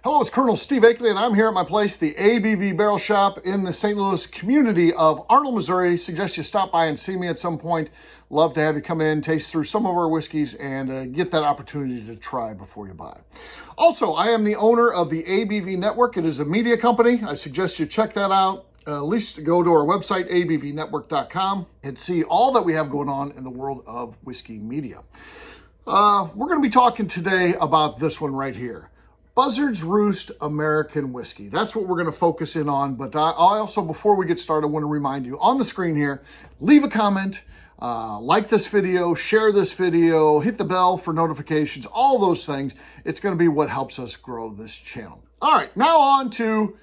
Hello, it's Colonel Steve Akley, and I'm here at my place, the ABV Barrel Shop in the St. Louis community of Arnold, Missouri. Suggest you stop by and see me at some point. Love to have you come in, taste through some of our whiskeys, and get that opportunity to try before you buy. Also, I am the owner of the ABV Network. It is a media company. I suggest you check that out. At least go to our website, abvnetwork.com, and see all that we have going on in the world of whiskey media. We're going to be talking today about this one right here. Buzzard's Roost American Whiskey. That's what we're going to focus in on. But I also, before we get started, want to remind you on the screen here, leave a comment, like this video, share this video, hit the bell for notifications, all those things. It's going to be what helps us grow this channel. All right, now on to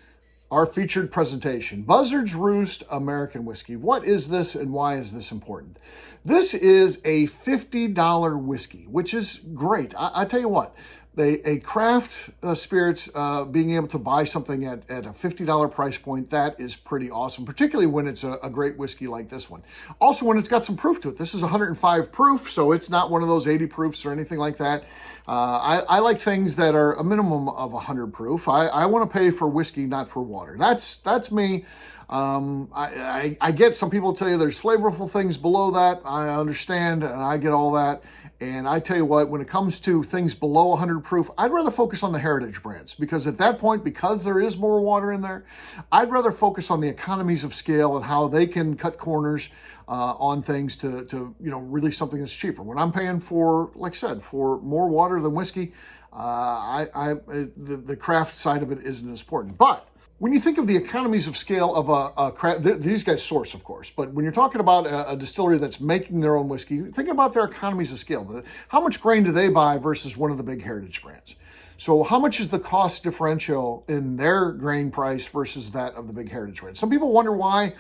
our featured presentation, Buzzard's Roost American Whiskey. What is this and why is this important? This is a $50 whiskey, which is great. I tell you what, a craft spirits, being able to buy something at a $50 price point, that is pretty awesome, particularly when it's a great whiskey like this one. Also, when it's got some proof to it. This is 105 proof, so it's not one of those 80 proofs or anything like that. I like things that are a minimum of 100 proof. I want to pay for whiskey, not for water. That's me. I get some people tell you there's flavorful things below that. I understand, and I get all that. And I tell you what, when it comes to things below 100 proof, I'd rather focus on the heritage brands, because at that point, because there is more water in there, I'd rather focus on the economies of scale and how they can cut corners on things to release something that's cheaper. When I'm paying for, like I said, for more water than whiskey, the craft side of it isn't as important. But when you think of the economies of scale of a craft, these guys source, of course, but when you're talking about a distillery that's making their own whiskey, think about their economies of scale. How much grain do they buy versus one of the big heritage brands? So how much is the cost differential in their grain price versus that of the big heritage brand? Some people wonder why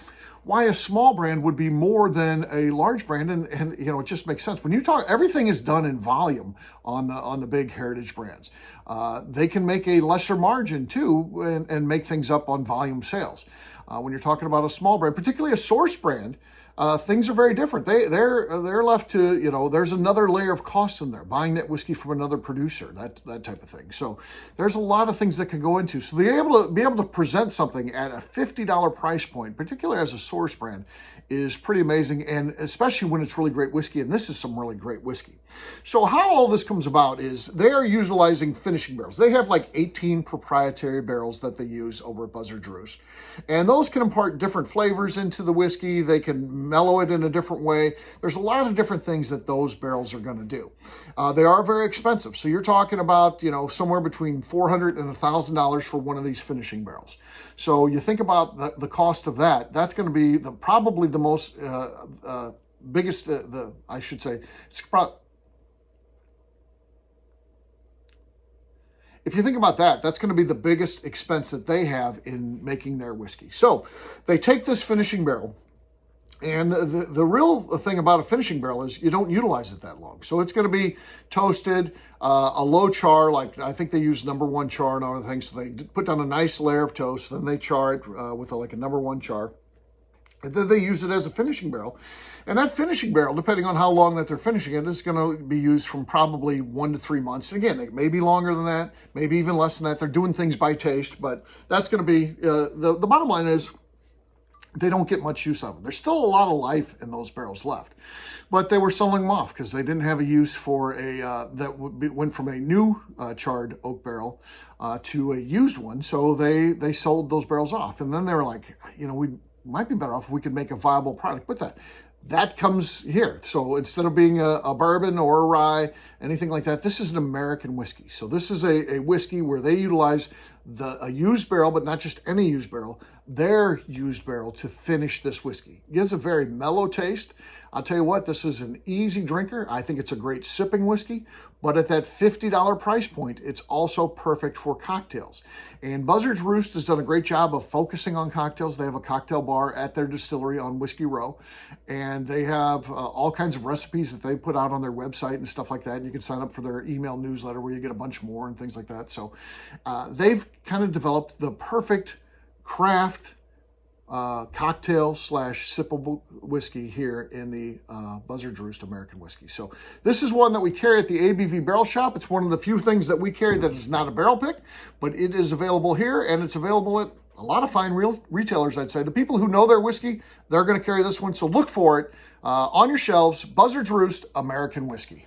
a small brand would be more than a large brand, and it just makes sense. When you talk, everything is done in volume on the big heritage brands. They can make a lesser margin too and make things up on volume sales. When you're talking about a small brand, particularly a source brand, things are very different. They're left to, there's another layer of cost in there, buying that whiskey from another producer, that type of thing. So there's a lot of things that can go into. So be able to present something at a $50 price point, particularly as a source brand, is pretty amazing, and especially when it's really great whiskey, and this is some really great whiskey. So how all this comes about is they're utilizing finishing barrels. They have like 18 proprietary barrels that they use over at Buzzard's Roost, and those can impart different flavors into the whiskey. They can mellow it in a different way. There's a lot of different things that those barrels are going to do. They are very expensive, so you're talking about somewhere between $400 and $1,000 for one of these finishing barrels. So you think about the cost of that. That's going to be probably the most biggest. I should say, if you think about that, that's going to be the biggest expense that they have in making their whiskey. So they take this finishing barrel, and the real thing about a finishing barrel is you don't utilize it that long. So it's going to be toasted, a low char, like I think they use #1 char and other things. So they put down a nice layer of toast, then they char it with like a #1 char. And then they use it as a finishing barrel. And that finishing barrel, depending on how long that they're finishing it, is going to be used from probably 1 to 3 months. And again, it may be longer than that, maybe even less than that. They're doing things by taste, but that's going to be, the bottom line is they don't get much use of them. There's still a lot of life in those barrels left. But they were selling them off because they didn't have a use for went from a new charred oak barrel to a used one. So they sold those barrels off. And then they were like, we might be better off if we could make a viable product with that. That comes here. So instead of being a bourbon or a rye, anything like that, this is an American whiskey. So this is a whiskey where they utilize a used barrel, but not just any used barrel, their used barrel to finish this whiskey. It gives a very mellow taste. I'll tell you what, this is an easy drinker. I think it's a great sipping whiskey, but at that $50 price point, it's also perfect for cocktails. And Buzzard's Roost has done a great job of focusing on cocktails. They have a cocktail bar at their distillery on Whiskey Row, and they have all kinds of recipes that they put out on their website and stuff like that. You can sign up for their email newsletter where you get a bunch more and things like that. So they've kind of developed the perfect craft cocktail / sippable whiskey here in the Buzzard's Roost American Whiskey. So this is one that we carry at the ABV Barrel Shop. It's one of the few things that we carry that is not a barrel pick, but it is available here, and it's available at a lot of fine retailers, I'd say. The people who know their whiskey, they're going to carry this one, so look for it on your shelves. Buzzard's Roost American Whiskey.